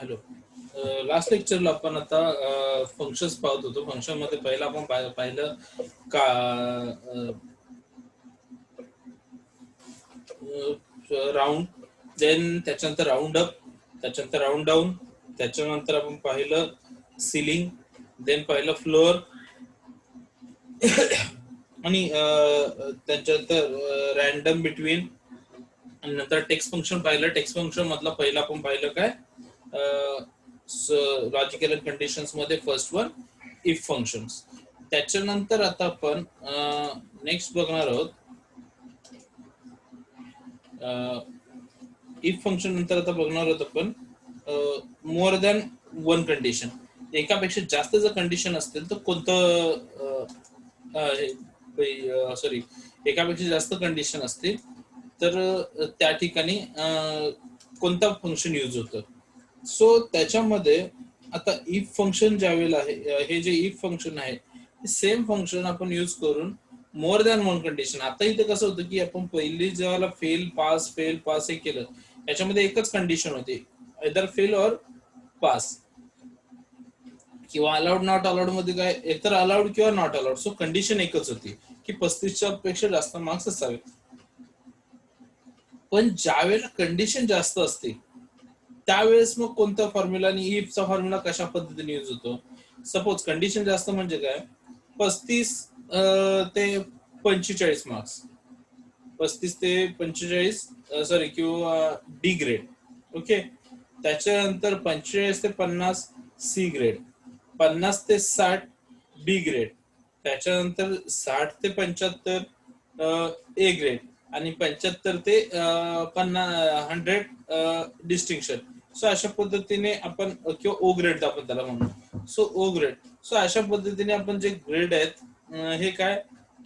Hello. Last लेक्चरला आपण आता functions पाहत होतो. फंक्शन मध्ये पहिला आपण पाहिलं का राऊंड, देन त्याच्यानंतर राऊंड अप, त्याच्यानंतर राऊंड डाऊन, त्याच्यानंतर आपण पाहिलं सिलिंग, देन पाहिलं फ्लोअर आणि त्याच्यानंतर रॅन्डम बिटवीन, आणि नंतर टेक्स्ट फंक्शन पाहिलं. टेक्स्ट फंक्शन मधला पहिला आपण पाहिलं काय लॉजिकल कंडिशन्स मध्ये फर्स्ट वन इफ फंक्शन्स. त्याच्यानंतर आता आपण नेक्स्ट बघणार आहोत इफ फंक्शन. नंतर आता बघणार आहोत आपण मोर दॅन वन कंडिशन. एकापेक्षा जास्त जर कंडिशन असतील तर कोणतं सॉरी एकापेक्षा जास्त कंडिशन असतील तर त्या ठिकाणी कोणतं फंक्शन यूज होतं. सो त्याच्यामध्ये आता इफ फंक्शन ज्यावेळेला आहे, हे जे इफ फंक्शन आहे सेम फंक्शन आपण यूज करून मोर दॅन वन कंडिशन. आता इथे कसं होतं की आपण पहिली जेव्हा फेल पास हे केलं, याच्यामध्ये एकच कंडिशन होती, इधर फेल और पास किंवा अलाउड नॉट अलाउड मध्ये काय एकतर अलाउड किंवा नॉट अलाउड. सो कंडिशन एकच होती की 35च्या पेक्षा जास्त मार्क्स असावे. पण ज्यावेळेला कंडिशन जास्त असते त्यावेळेस मग कोणत्या फॉर्म्युला आणि इफचा फॉर्म्युला कशा पद्धतीने यूज होतो. सपोज कंडिशन जास्त म्हणजे काय 35 ते 45 मार्क्स, 35 ते 45 सॉरी किंवा डी ग्रेड. ओके. त्याच्यानंतर 45 ते 50 सी ग्रेड, 50 ते 60 बी ग्रेड, त्याच्यानंतर 60 ते 75 ए ग्रेड आणि 75 ते 100 डिस्टिंक्शन. सो अशा पद्धतीने आपण किंवा ओ ग्रेड आपण त्याला म्हणतो. So O grade. सो अशा पद्धतीने आपण जे ग्रेड आहेत हे काय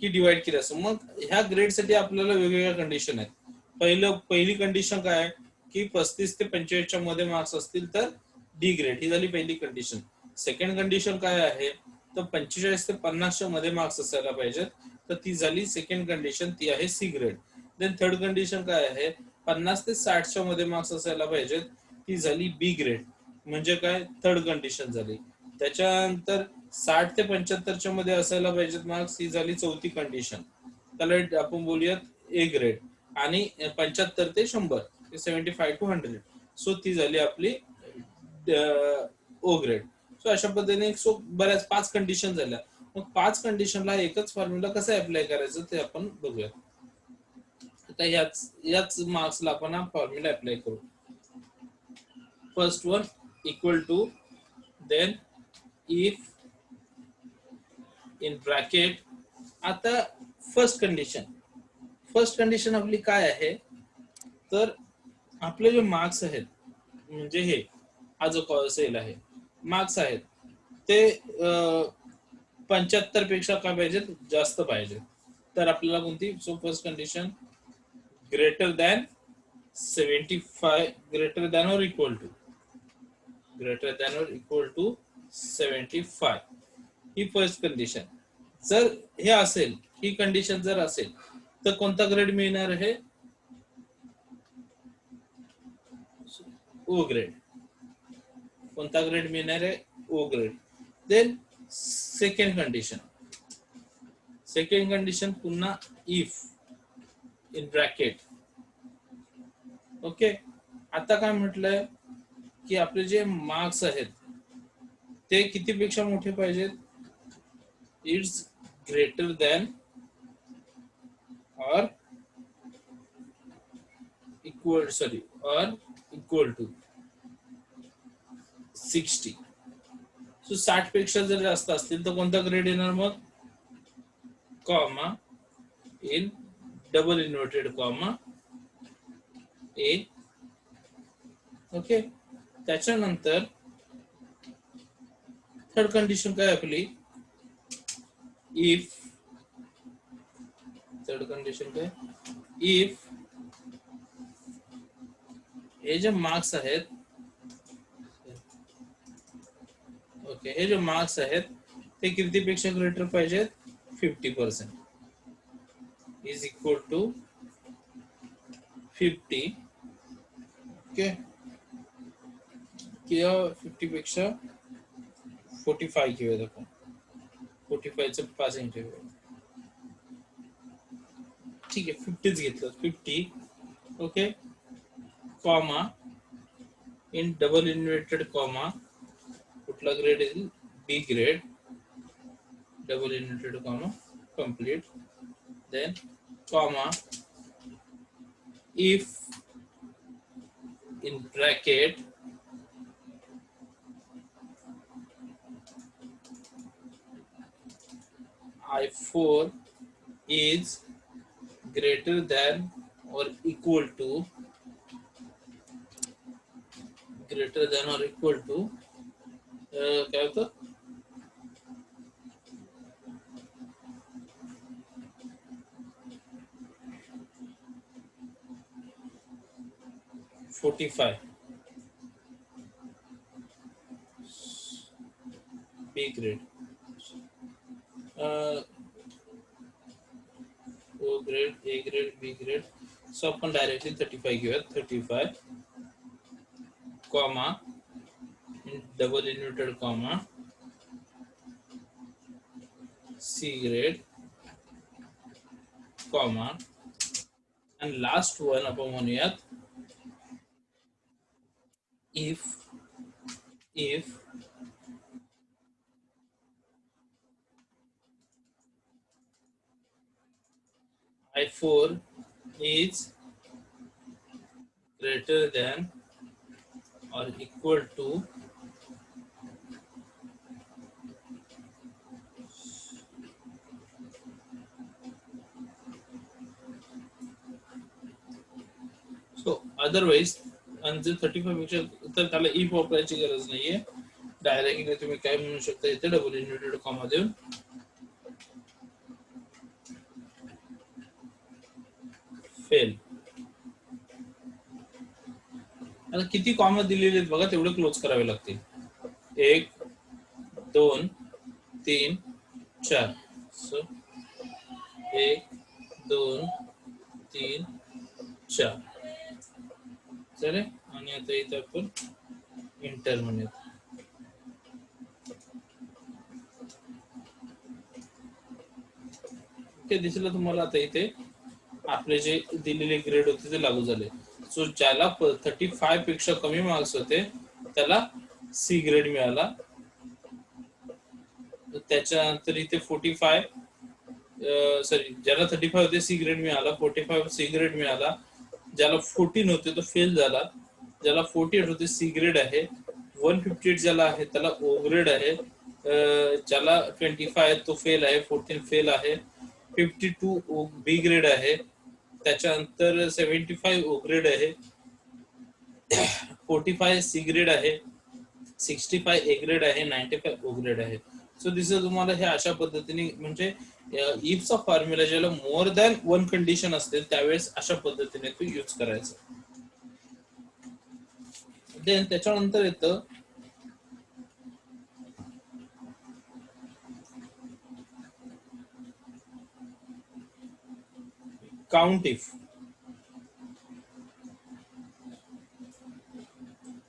की डिवाइड केले असं. मग ह्या ग्रेडसाठी आपल्याला वेगवेगळ्या कंडिशन आहेत. पहिली कंडिशन काय आहे की 35 ते 45च्या मध्ये मार्क्स असतील तर डी ग्रेड, ही झाली पहिली कंडिशन. सेकंड कंडिशन काय आहे तर 45 ते 50च्या मध्ये मार्क्स असायला पाहिजेत, तर ती झाली सेकंड कंडिशन, ती आहे C grade. Then third condition काय आहे 50 ते 60च्या मध्ये मार्क्स असायला पाहिजेत, ती झाली बी ग्रेड, म्हणजे काय थर्ड कंडिशन झाली. त्याच्यानंतर 60 ते 75च्या मध्ये असायला पाहिजेत मार्क्स, ही झाली चौथी कंडिशन, त्याला आपण बोलूयात ए ग्रेड. आणि 75 ते 100 75 to 100, सो ती झाली आपली ओ ग्रेड. सो अशा पद्धतीने सो बऱ्याच 5 कंडिशन झाल्या. मग 5 कंडिशनला एकच फॉर्म्युला कसा अप्लाय करायचं ते आपण बघूया. आता याच मार्क्सला आपण हा फॉर्म्युला अप्लाय करू. First one equal to, then if in bracket. आता फर्स्ट कंडिशन आपली काय आहे तर आपले जे मार्क्स आहेत म्हणजे हे हा जो सेल आहे मार्क्स आहेत ते 75 पेक्षा काय पाहिजेत जास्त पाहिजे. तर आपल्याला कोणती, so first condition greater than 75 greater than or equal to 75, ही फर्स्ट कंडिशन. जर हे असेल, ही कंडिशन जर असेल तर कोणता ग्रेड मिळणार आहे ओ ग्रेड. कोणता ग्रेड मिळणार आहे O grade. Then second condition पुन्हा इफ इन ब्रॅकेट. ओके. आता काय म्हटलंय की आपले जे मार्क्स आहेत ते कितीपेक्षा मोठे पाहिजेत, it's greater than or equal to 60. So 60 पेक्षा जर जास्त असतील तर कोणता ग्रेड येणार मग comma in double inverted comma A. Okay. त्याच्यानंतर थर्ड कंडिशन काय आपली इफ, थर्ड कंडिशन काय इफ हे जे मार्क्स आहेत, ओके, हे जे मार्क्स आहेत ते कितीपेक्षा ग्रेटर पाहिजेत 50%, इज इक्वल टू 50. ओके. किंवा 50 पेक्षा 45 घेऊयात आपण. 45चं पासिंग ठेवूया. ठीक आहे, 50च घेतलं. 50 okay, comma in double inverted comma, कुठला ग्रेड येईल? B grade, double inverted comma complete, then comma if in bracket I4 is greater than or equal to, greater than or equal to काय होतं? 45 B grade, O grade, A grade, B grade. So आपण directly 35 घेऊयात. 35 comma double inverted comma C grade comma आणि last one आपण म्हणूयात if I4 is greater than or equal to so otherwise, आणि जर 35 पेक्षा तर त्याला इफ वापरायची गरज नाहीये. डायरेक्टली तुम्ही काय म्हणू शकता इथे डबल इन्व्हर्टेड कॉमा देऊन फेल. आता किती कॉमा दिलेले आहेत बघा, तेवढे क्लोज करावे लागतील. 1 2 3 4. सो 1 2 3 4 चालेल. आणि आता इथे आपण इंटर म्हणूयात. ते दिसलं तुम्हाला. आता इथे आपले जे दिलेले ग्रेड होते ते लागू झाले. सो ज्याला 35 पेक्षा कमी मार्क्स होते त्याला सी ग्रेड मिळाला. त्याच्यानंतर इथे 45 सॉरी, ज्याला 35 होते सी ग्रेड मिळाला, 45 सी ग्रेड मिळाला. ज्याला 14 होते तो फेल झाला. ज्याला 48 होते सी ग्रेड आहे. 158 ज्याला आहे त्याला ओ ग्रेड आहे. ज्याला 25 तो फेल आहे. 14 फेल आहे. 52 बी ग्रेड आहे. त्याच्यानंतर 75 ओ ग्रेड आहे. 45 सी ग्रेड आहे. 65 ए ग्रेड आहे. 95 ओ ग्रेड आहे. सो दिसतं तुम्हाला हे अशा पद्धतीने, म्हणजे इफचा फॉर्म्युला ज्याला मोर दॅन वन कंडिशन असते त्यावेळेस अशा पद्धतीने तो यूज करायचा. देन त्याच्यानंतर येतं count if.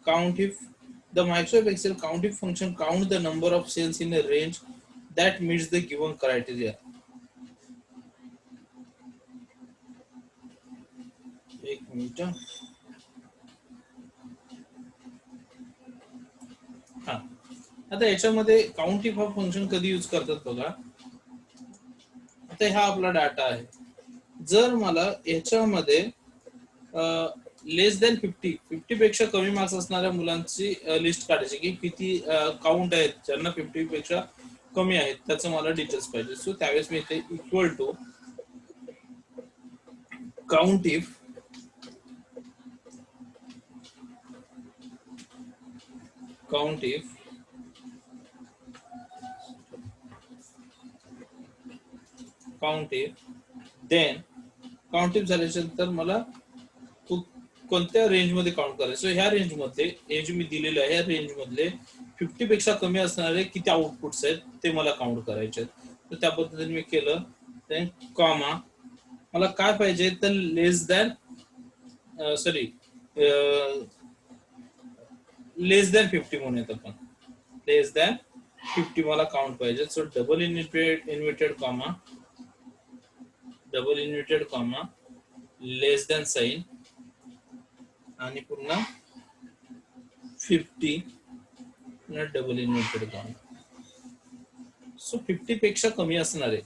Count if the Microsoft Excel count if function count the number of cells in a range that meets the given criteria. एक मिनिट. हा, आता याच्यामध्ये काउंट इफ हा फंक्शन कधी यूज करतात बघा. आता हा आपला डाटा आहे. जर मला याच्यामध्ये लेस दॅन 50 पेक्षा कमी मार्क्स असणाऱ्या मुलांची लिस्ट काढायची की किती काउंट आहेत ज्यांना 50 पेक्षा कमी आहेत त्याचं मला डिटेल्स पाहिजे. सो त्यावेळेस मी इथे equal to count if then count if झाल्यानंतर मला कोणत्या रेंज मध्ये काउंट करायचं. ह्या रेंज मध्ये हे जे मी दिलेलं आहे या रेंज मधले 50 पेक्षा कमी असणारे किती आउटपुट्स आहेत ते मला काउंट करायचे आहेत. तर त्या पद्धतीने मी केलं. देन कॉमा मला काय पाहिजे तर less than sorry less than 50 म्हणूयात आपण, लेस दॅन 50 मला काउंट पाहिजे. So double inverted comma, double inverted comma, less than sign आणि पुन्हा 50 डबल इन्व्हर्टेड कॉमा. सो 50 पेक्षा कमी असणार आहे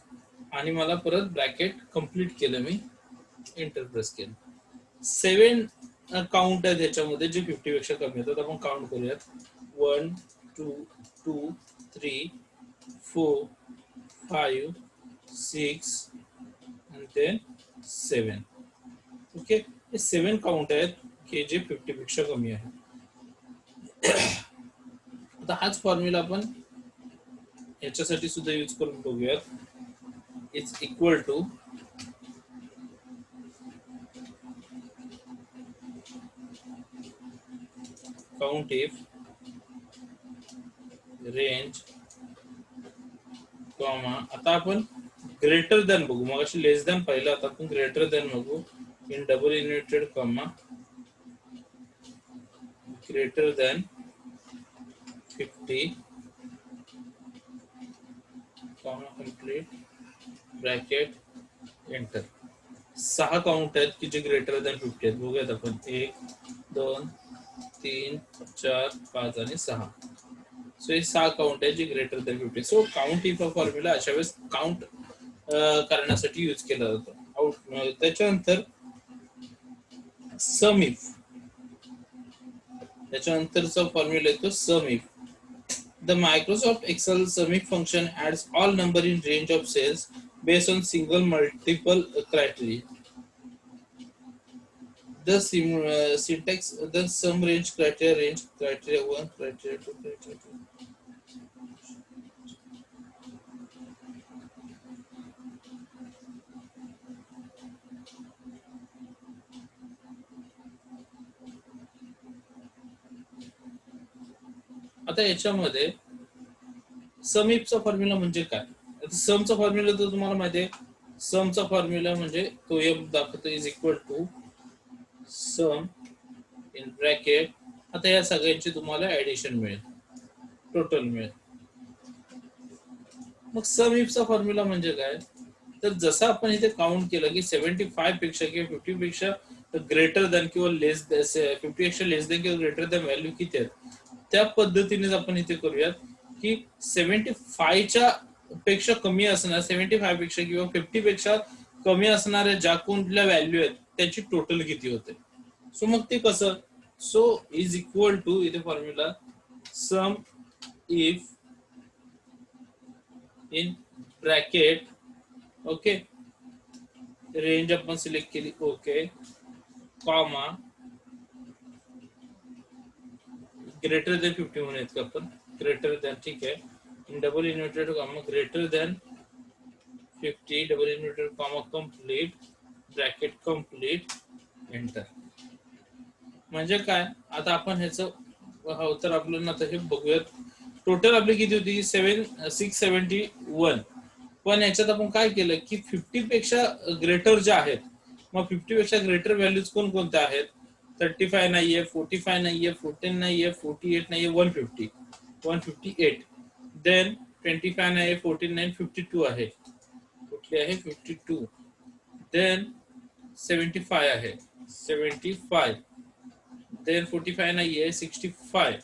आणि मला परत ब्रॅकेट कंप्लीट केलं, मी एंटर प्रेस केलं. 7 काउंट आहे त्याच्यामध्ये जे 50 पेक्षा कमी येतात. आपण काउंट करूयात. 1 2 2 3 4 5 6 and then 7. ओके, हे 7 काउंट आहेत की जे 50 पेक्षा कमी आहे. आता हाच फॉर्म्युला आपण याच्यासाठी सुद्धा यूज करून बघूयात. It's equal to count if range comma, आता आपण ग्रेटर दॅन बघू, मग अशी लेस दॅन पाहिलं, आता आपण ग्रेटर दॅन बघू. In double inverted comma greater than 50 comma complete bracket enter. 6 count आहेत की जे ग्रेटर दॅन 50 आहेत. बघूयात आपण. 1 2 3 4 5 आणि 6. सो हे 6 काउंट आहे जे greater than 50. So count if formula अशा वेळेस काउंट करण्यासाठी यूज केला जातो. त्याच्यानंतर सम इफ, त्याच्यानंतरचा फॉर्म्युला येतो सम if. The Microsoft Excel sum if function adds all number in range of cells based on single multiple criteria. The syntax, the sum range criteria 1, criteria 2, criteria 2. आता याच्यामध्ये सम इफचा formula म्हणजे काय? समचा formula तर तुम्हाला माहिती आहे. समचा formula म्हणजे तो एफ दाखवतो is equal to sum in bracket. आता या सगळ्यांची तुम्हाला ऍडिशन मिळेल, टोटल मिळेल. मग सम इफचा फॉर्म्युला म्हणजे काय? तर जसं आपण इथे काउंट केलं की 75 पेक्षा किंवा 50 पेक्षा ग्रेटर दॅन किंवा लेस 50 पेक्षा लेस दॅन किंवा ग्रेटर दॅन व्हॅल्यू किती आहेत, त्या पद्धतीने आपण इथे करूयात की 75च्या पेक्षा कमी असणार, 75 पेक्षा किंवा 50 पेक्षा कमी असणाऱ्या ज्या कोणत्या व्हॅल्यू आहेत त्याची टोटल किती होते. सो मग ते कसं? सो इज इक्वल टू, इथे formula sum if in bracket, okay, range आपण सिलेक्ट केली, ओके, कॉमा ग्रेटर दॅन 50 म्हणूयात का आपण, ग्रेटर दॅन, ठीक आहे, in double inverted comma greater than 50 double inverted comma complete bracket complete enter. म्हणजे काय? आता आपण ह्याचं तर आपल्याला आता हे बघूयात. टोटल आपली किती होती? 671. पण याच्यात आपण काय केलं की 50 पेक्षा ग्रेटर ज्या आहेत, मग 50 पेक्षा ग्रेटर व्हॅल्यूज कोणकोणत्या आहेत? 35 नाहीये, 45 नाहीये, 14 नाहीये, 48 नाहीये, 150, 158. देन 25 नाही, 14 नाही, 52 आहे. कुठली आहे? 52. देन 75 आहे, 75. देन 45 नाहीये, 65,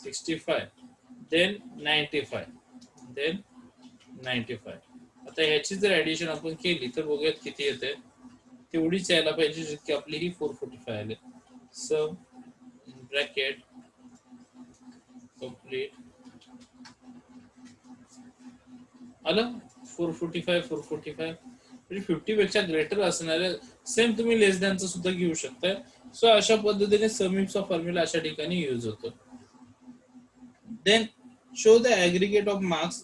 65. Then 95, then 95. आता ह्याची जर ऍडिशन आपण केली तर बघूयात किती येते. तेवढीच यायला पाहिजे जितकी आपली ही 445 आले. सम ब्रॅकेट कंप्लीट आलं 445, 445. म्हणजे 50 पेक्षा ग्रेटर असणारे, सेम तुम्ही लेस दॅनचं सुद्धा घेऊ शकता. सो अशा पद्धतीने सम इफचा फॉर्म्युला अशा ठिकाणी यूज होतो. Then show the aggregate of marks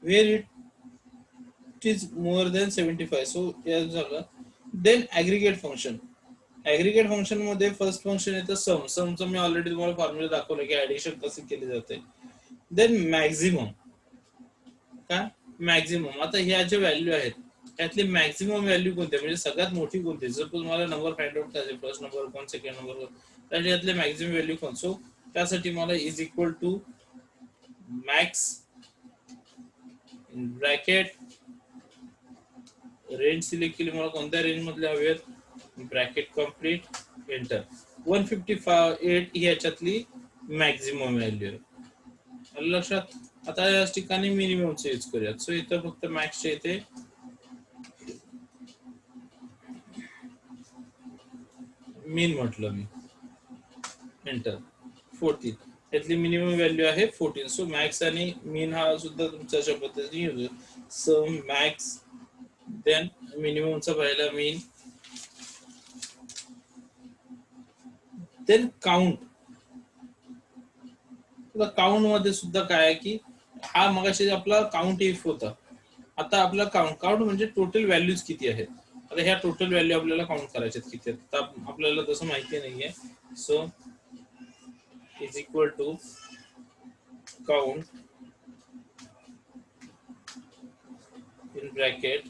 where it is more than 75. So या झालं. Then aggregate function, aggregate function मध्ये फर्स्ट फंक्शन येतं सम. समचं मी ऑलरेडी तुम्हाला फॉर्म्युला दाखवलं की ऍडिशन कसे केले जाते. देन मॅक्झिमम, काय? मॅक्झिमम. आता ह्या ज्या व्हॅल्यू आहेत त्यातली मॅक्झिमम व्हॅल्यू कोणती म्हणजे सगळ्यात मोठी कोणती, जर तुम्हाला नंबर फाइंड आउट करायचे फर्स्ट नंबर कोण सेकंड नंबर कोण, त्याच्यातले मॅक्झिमम व्हॅल्यू कोण. सो त्यासाठी मला is equal to max in bracket range select केली, मला कोणत्या रेंज मधले हवेत ब्रॅकेट कम्प्लीट एंटर. 158 ही याच्यातली मॅक्झिमम व्हॅल्यू आहे. लक्षात. आता या ठिकाणी मिनिममचे यूज करूयात. सो इथं फक्त मॅक्सचे इथे मीन म्हटलं मी एंटर. 14 यातली मिनिमम व्हॅल्यू आहे 14. सो मॅक्स आणि मीन हा सुद्धा तुमच्या अशा पद्धतीने यूज होईल. सो मॅक्स देन मिनिममचा पहिला मीन देन काउंट. काउंट मध्ये सुद्धा काय आहे की हा मगाशी आपला काउंट इफ होता, आता आपला काउंट म्हणजे टोटल व्हॅल्यूज किती आहेत. आता ह्या टोटल व्हॅल्यू आपल्याला काउंट करायच्यात किती आहेत, तर आपल्याला तसं माहिती नाहीये. So is equal to count in bracket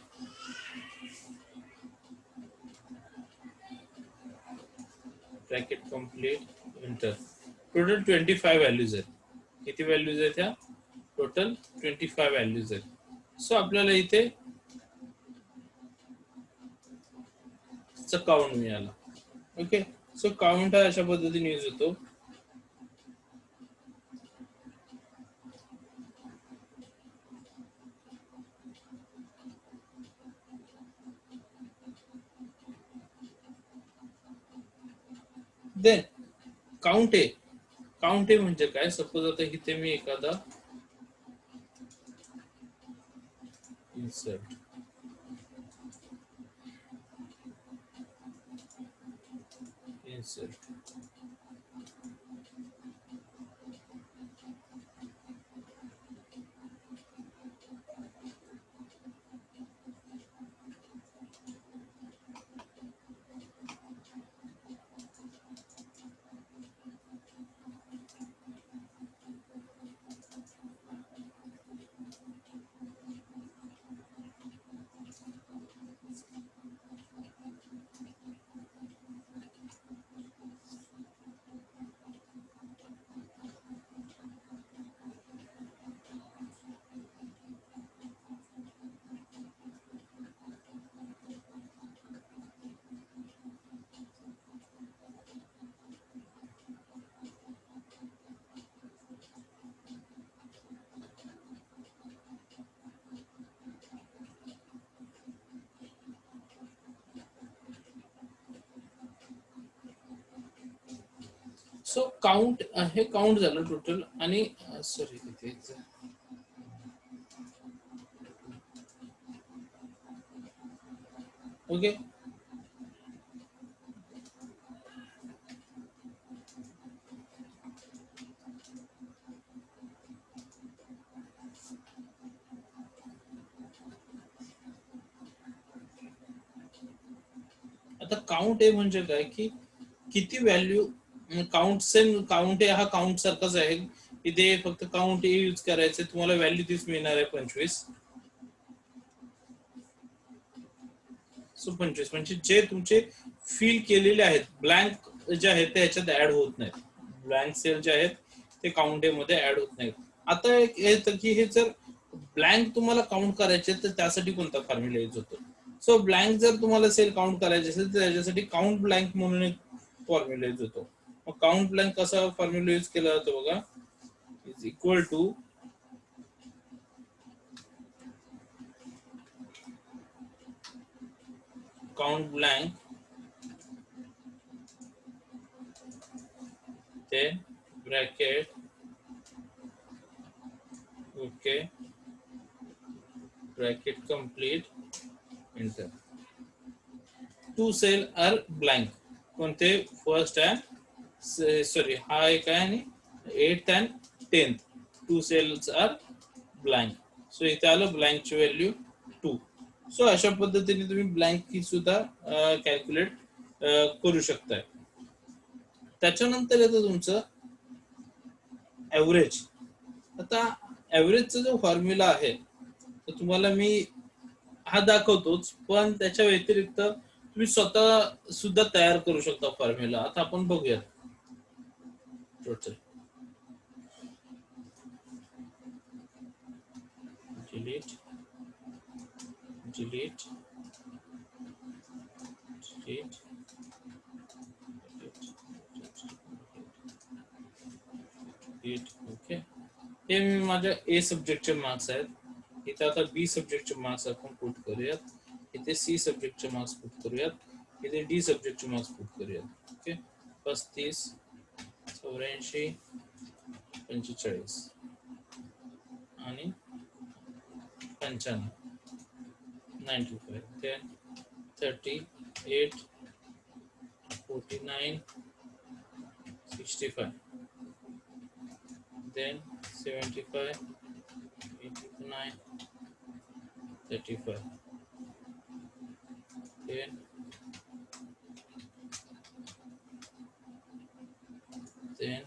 complete enter. Total 25 values आहेत. किती व्हॅल्यूज आहेत ह्या, टोटल 25 व्हॅल्यूज आहेत. सो आपल्याला इथे काउंट मिळाला. ओके. सो काउंट हा अशा पद्धतीने यूज होतो. देन काउंट ए म्हणजे काय, सपोज आता इथे मी एखादा इन्सर्ट सो काउंट हे काउंट झालं टोटल. आणि सॉरी तिथे ओके. आता काउंट ए म्हणजे काय की किती व्हॅल्यू. काउंट सेम काउंट ए हा काउंट सारखाच आहे. इथे फक्त काउंट ए यूज करायचं, तुम्हाला व्हॅल्यू तीच मिळणार आहे 25. सो 25 म्हणजे जे तुमचे फिल केलेले आहेत ब्लँक जे आहेत ते ह्याच्यात ऍड होत नाहीत. ब्लँक सेल जे आहेत ते काउंट ए मध्ये ऍड होत नाहीत. आता एक येतं की हे जर ब्लँक तुम्हाला काउंट करायचे तर त्यासाठी कोणता फॉर्म्युला यूज होतो. सो ब्लँक जर तुम्हाला सेल काउंट करायचे असेल तर त्याच्यासाठी काउंट ब्लँक म्हणून एक फॉर्म्युला यूज होतो. मग काउंट ब्लँक कसा फॉर्म्युला यूज केला जातो बघा. Is equal to count blank ते bracket okay bracket complete enter. 2 cell are blank. कोणते, फर्स्ट अँड सॉरी हा एक आहे आणि 8th and 10th 2 cells are blank. So इथे आलं ब्लँकची व्हॅल्यू 2. सो अशा पद्धतीने तुम्ही ब्लँक की सुद्धा कॅल्क्युलेट करू शकताय. त्याच्यानंतर येतं तुमचं ऍव्हरेज. आता ऍव्हरेजचा जो फॉर्म्युला आहे तर तुम्हाला मी हा दाखवतोच, पण त्याच्या व्यतिरिक्त तुम्ही स्वतः सुद्धा तयार करू शकता फॉर्म्युला. आता आपण बघूयात. Total delete delete delete delete. Okay, हे मी माझ्या ए सब्जेक्टचे मार्क्स आहेत. इथे आता बी सब्जेक्टचे मार्क्स आपण पुट करूयात. इथे सी सब्जेक्टचे मार्क्स पुट करूयात. इथे डी सब्जेक्टचे मार्क्स पुट करूयात. ओके, 35, 84, 45 आणि 95, 95, 10, 38, 49, 65, then 75, 89, 35, 10, 10,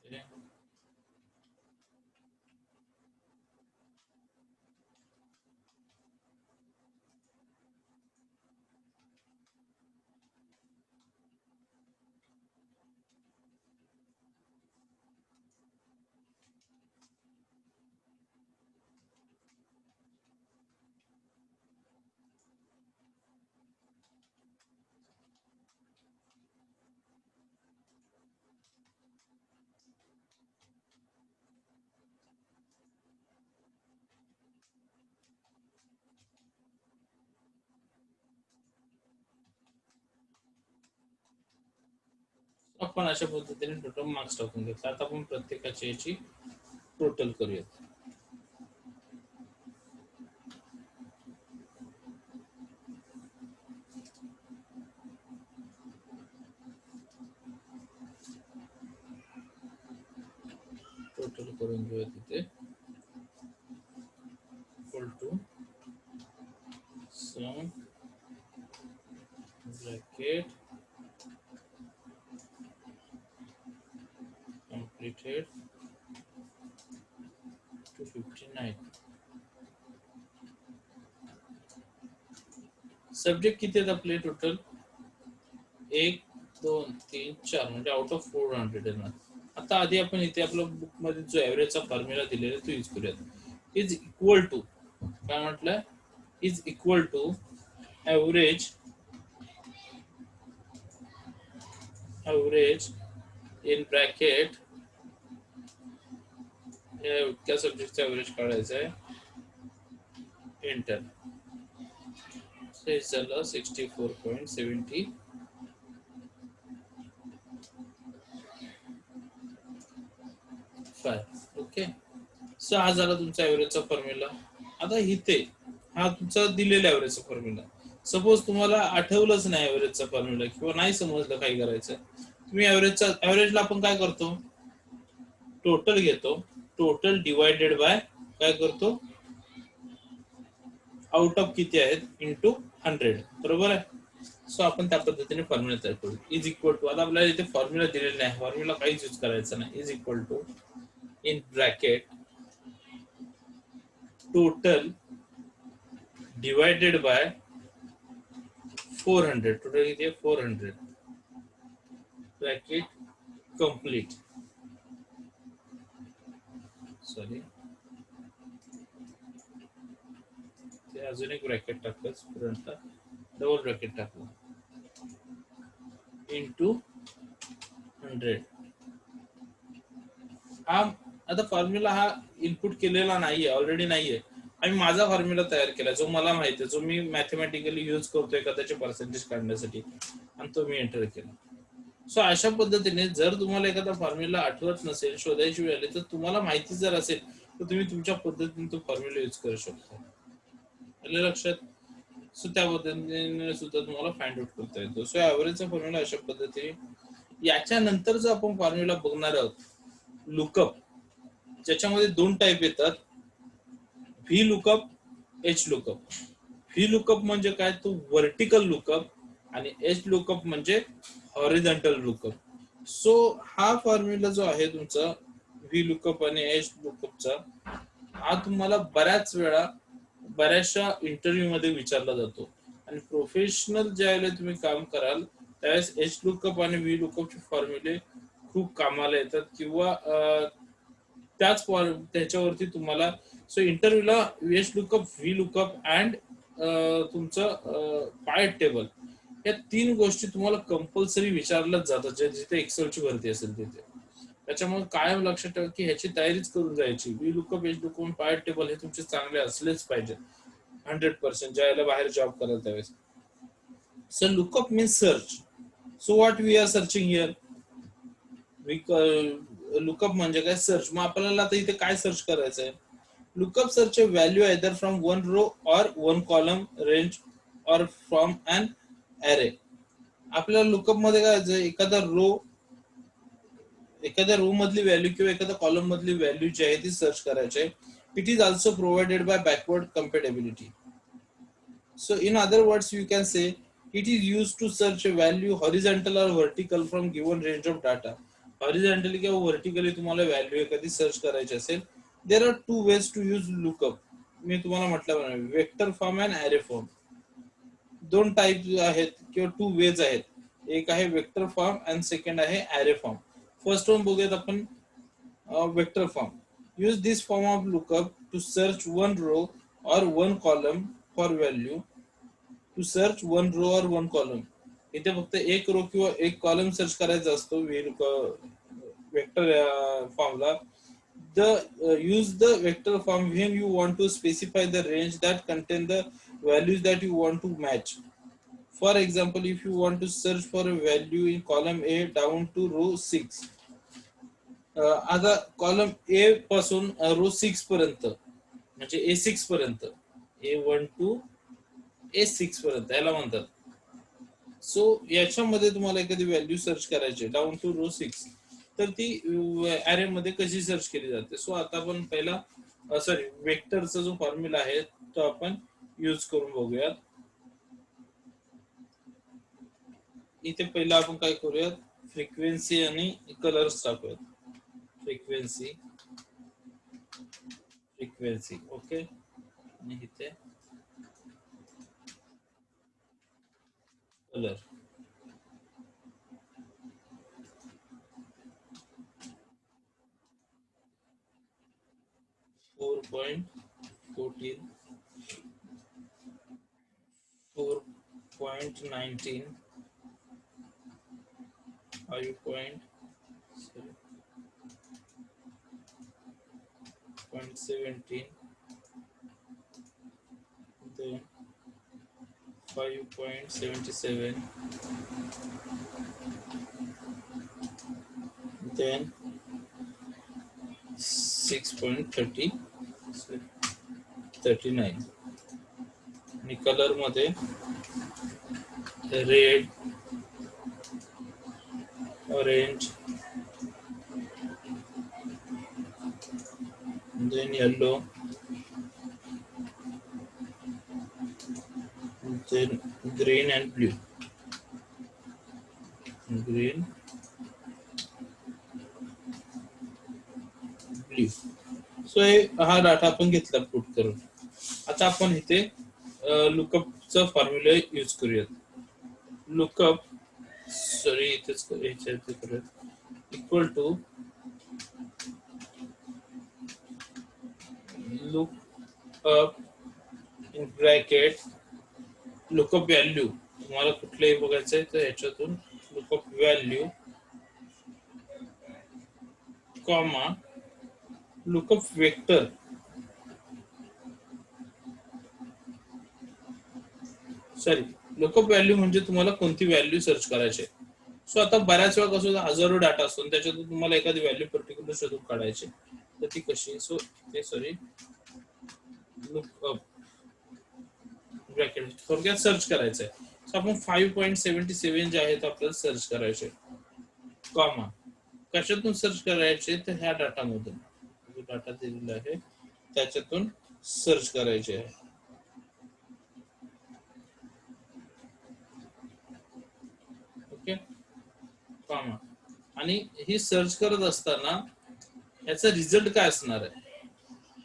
10. आपण अशा पद्धतीने टोटल मार्क्स टाकून घेतले. आता आपण प्रत्येकाची याची टोटल करूयात. टोटल करून घेऊया. तिथे equal to sum bracket completed 259. Subject किती आहेत आपले टोटल? 1, 2, 3, 4 म्हणजे आउट ऑफ 400 येणार. आता आधी आपण इथे आपल्या बुक मध्ये जो एव्हरेजचा फॉर्म्युला दिलेला आहे तो यूज करूयात. इज इक्वल टू, काय म्हटलं? Is equal to average in bracket, त्या सब्जेक्टचा एव्हरेज काढायचा आहे. एंटर. हे झालं 64.70. ओके, सो हा झाला तुमचा एव्हरेजचा फॉर्म्युला. आता इथे हा तुमचा दिलेला एव्हरेजचा फॉर्म्युला. सपोज तुम्हाला आठवलंच नाही एव्हरेजचा फॉर्म्युला किंवा नाही समजलं काय करायचं, तुम्ही एव्हरेजला आपण काय करतो? टोटल घेतो. टोटल डिवायडेड बाय काय करतो? आउट ऑफ किती आहेत इंटू 100. बरोबर आहे. सो आपण त्या पद्धतीने फॉर्म्युला तयार करू. इज इक्वल टू, आता आपल्याला इथे फॉर्म्युला दिलेला नाही, फॉर्म्युला काहीच यूज करायचा नाही. Is equal to in bracket total divided by 400. Total किती आहे? 400. Bracket complete. सॉरी, ते अजून एक ब्रॅकेट टाकलं स्टुडंटला, डबल ब्रॅकेट टाकलं इंटू 100. हा आता फॉर्म्युला हा इनपुट केलेला नाहीये, ऑलरेडी नाहीये. आम्ही माझा फॉर्म्युला तयार केला जो मला माहिती आहे, जो मी मॅथमॅटिकली यूज करतोय एखाद्याचे पर्सेंटेज काढण्यासाठी, आणि तो मी एंटर केला. सो अशा पद्धतीने जर तुम्हाला एखादा फॉर्म्युला आठवत नसेल, शोधायची वेळ आली, तर तुम्हाला माहिती जर असेल तर तुम्ही तुमच्या पद्धतीने तो फॉर्म्युला यूज करू शकता. आलं लक्षात? सो त्या पद्धतीने सुद्धा तुम्हाला फाइंड आउट करता येतो. सो ऍव्हरेजचा फॉर्म्युला अशा पद्धतीने. याच्यानंतर जो आपण फॉर्म्युला बघणार आहोत, लुकअप, ज्याच्यामध्ये 2 टाईप येतात, V lookup, H lookup. V lookup म्हणजे काय? तो व्हर्टिकल लुकअप, आणि एच लुकअप म्हणजे हॉरिझॉन्टल लुकअप. सो हा फॉर्म्युला जो आहे तुमचा व्ही लुकअप आणि एच लुकअपचा, हा तुम्हाला बऱ्याच वेळा बऱ्याचशा इंटरव्ह्यू मध्ये विचारला जातो. आणि प्रोफेशनल ज्यावेळेला तुम्ही काम कराल त्यावेळेस एच लुकअप आणि व्ही लुकअपचे फॉर्म्युले खूप कामाला येतात, किंवा त्याच्यावरती तुम्हाला, सो इंटरव्ह्यूला H lookup, V lookup and तुमचं पायट टेबल, या 3 गोष्टी तुम्हाला कंपल्सरी विचारल्याच जातात, जिथे एक्सेलची भरती असेल तिथे. त्याच्यामुळे कायम लक्षात ठेवा की ह्याची तयारीच करून जायची. व्ही लुकअप, एच लुकअप, पायट टेबल हे तुमचे चांगले असलेच पाहिजे 100%, ज्यावेळेला बाहेर जॉब कराल त्यावेळेस. So lookup means search. So what we are searching here, lookup म्हणजे काय, सर्च. मग आपल्याला आता इथे काय सर्च करायचं आहे, lookup search a value either from one row or one column range or from an array. आपल्याला लुकअप मध्ये काय, एखाद्या रो मधली व्हॅल्यू किंवा एखाद्या कॉलम मधली व्हॅल्यू जी आहे ती सर्च करायची आहे. It is also provided bye backward compatibility. So in other words, you can say it is used to search a value horizontal or vertical from given range of data. Horizontally किंवा vertically तुम्हाला value एखादी search करायची असेल, there are two ways to use lookup. मी तुम्हाला म्हटलं vector form and array form. 2 type आहेत किंवा 2 वेज आहेत. एक आहे वेक्टर फॉर्म अँड सेकंड आहे ॲरे फॉर्म. फर्स्ट वन बघूयात आपण, vector form. Use this form of lookup to search one row or one column for value. To search one row or one column. इथे फक्त एक row किंवा एक column search करायचा असतो vector फॉर्मला. use the vector form when you want to specify the range that contain the values that you want to match. For example, if you want to search for a value in column A down to row 6, आता column A पासून row 6 पर्यंत, म्हणजे A6 पर्यंत, A1 to A6 पर्यंत याला म्हणतात. So याच्यामध्ये तुम्हाला एखादी व्हॅल्यू सर्च करायची डाऊन टू रो 6, तर ती ॲरे मध्ये कशी सर्च केली जाते. सो आता आपण पहिला वेक्टरचा जो फॉर्म्युला आहे तो आपण यूज करून बघूयात. इथे पहिला आपण काय करूयात, फ्रिक्वेन्सी आणि कलर्स टाकूयात. Frequency, okay. आणि इथे कलर. 4.14, 4.19, 5.17, then 5.77, then 6.39. आणि कलर मध्ये red, orange, then yellow, then green and blue. Green, blue. So हा डाटा आपण घेतला पुट करून. आता आपण इथे लुकअपचा फॉर्म्युला यूज करूयात. लुकअप, सॉरी इथेच करूयात, equal to lookup in bracket lookup value. तुम्हाला कुठलेही बघायचं आहे तर ह्याच्यातून lookup value comma lookup vector, sorry lookup value म्हणजे तुम्हाला कोणती व्हॅल्यू सर्च करायची. सो आता बऱ्याच वेळा कसं हजारो डाटा असतो त्याच्यातून तुम्हाला एखादी व्हॅल्यू पर्टिक्युलर शोधून काढायची, तर ती कशी. सो ते लुकअप ब्रॅकेट थोडक्यात सर्च करायचं आहे. सो आपण 5.77 जे आहेत आपल्याला सर्च करायचे, कॉमा कशातून सर्च करायचे, तर ह्या डाटामधून जो डाटा दिलेला आहे त्याच्यातून सर्च करायचे आहे. Okay, comma. आणि ही सर्च करत असताना याचा रिझल्ट काय असणार आहे,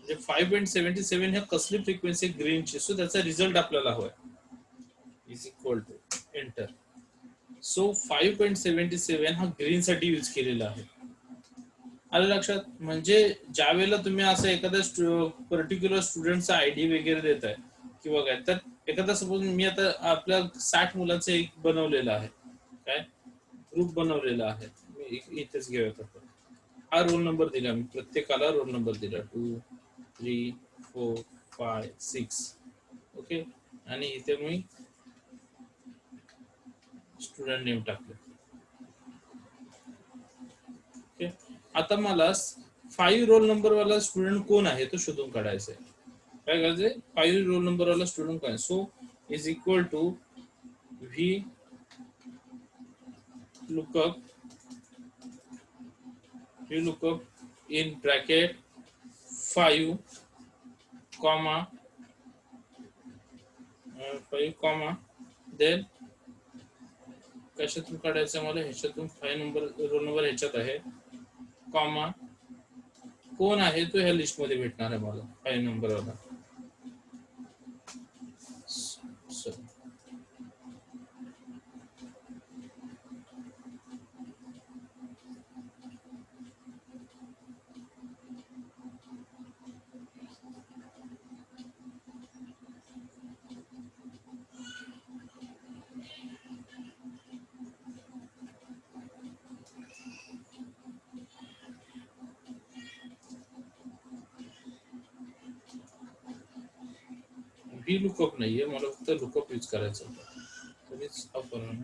म्हणजे 5.77 ह्या कसली फ्रिक्वेन्सी ग्रीनची, सो त्याचा रिझल्ट आपल्याला हवाय is equal to enter. So 5.77 हा ग्रीन साठी यूज केलेला आहे. आलं लक्षात? म्हणजे ज्या वेळेला तुम्ही असं एखाद्या पर्टिक्युलर स्टुडंटचा आयडी वगैरे देताय किंवा काय, तर एखादा सपोज मी आता आपल्या 60 मुलांचं एक बनवलेलं आहे, काय ग्रुप बनवलेला आहे, मी इथेच घेऊयात आपण. हा रोल नंबर दिला मी, प्रत्येकाला रोल नंबर दिला 2 3 4 5 6. ओके, आणि इथे मी स्टुडंट नेम टाकले. ओके, आता मला 5 रोल नंबर वाला स्टुडंट कोण आहे तो शोधून काढायचा आहे. काय करायचंय, 5 रोल नंबर वाला स्टुडंट काय, so is equal to V lookup in bracket 5 comma 5 comma then कशातून काढायचं मला, ह्याच्यातून 5 नंबर रोल नंबर ह्याच्यात आहे, कॉमा कोण आहे तो ह्या लिस्ट मध्ये भेटणार आहे मला 5 नंबर वाला. व्ही लुकअप नाहीये, मला फक्त लुकअप यूज करायचं होतं, तरीच आपण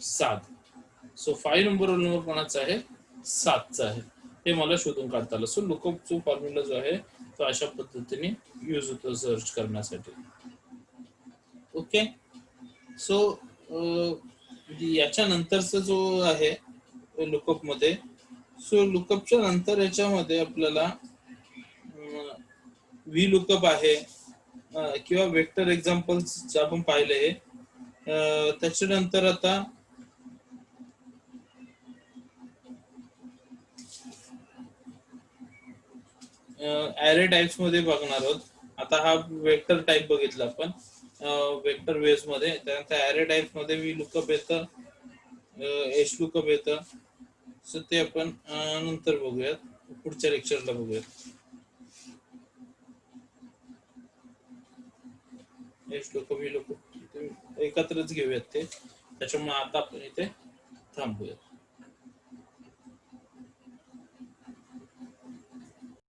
7. सो 5 नंबर रोल नंबर कोणाचा आहे, 7चा आहे, हे मला शोधून काढता आलं. सो लुकअप जो फॉर्म्युला जो आहे तो अशा पद्धतीने यूज होतो सर्च करण्यासाठी. ओके, सो याच्या नंतरचा जो आहे लुकअप मध्ये, सो लुकअपच्या नंतर याच्यामध्ये आपल्याला व्ही लुकअप आहे किंवा वेक्टर एक्झाम्पल्स आपण पाहिले. त्याच्यानंतर आता ॲरे टाइप्स मध्ये बघणार आहोत. आता हा वेक्टर टाइप बघितला आपण वेक्टर वेव्स मध्ये, त्यानंतर ॲरे टाइप्स मध्ये व्ही लुकअप येतं, एच लुकअप येतं. सो ते आपण नंतर बघूयात, पुढच्या लेक्चरला बघूयात. एच लुकअप व्ही लुकअप एकत्रच घेऊयात ते, त्याच्यामुळे आता आपण इथे थांबूयात.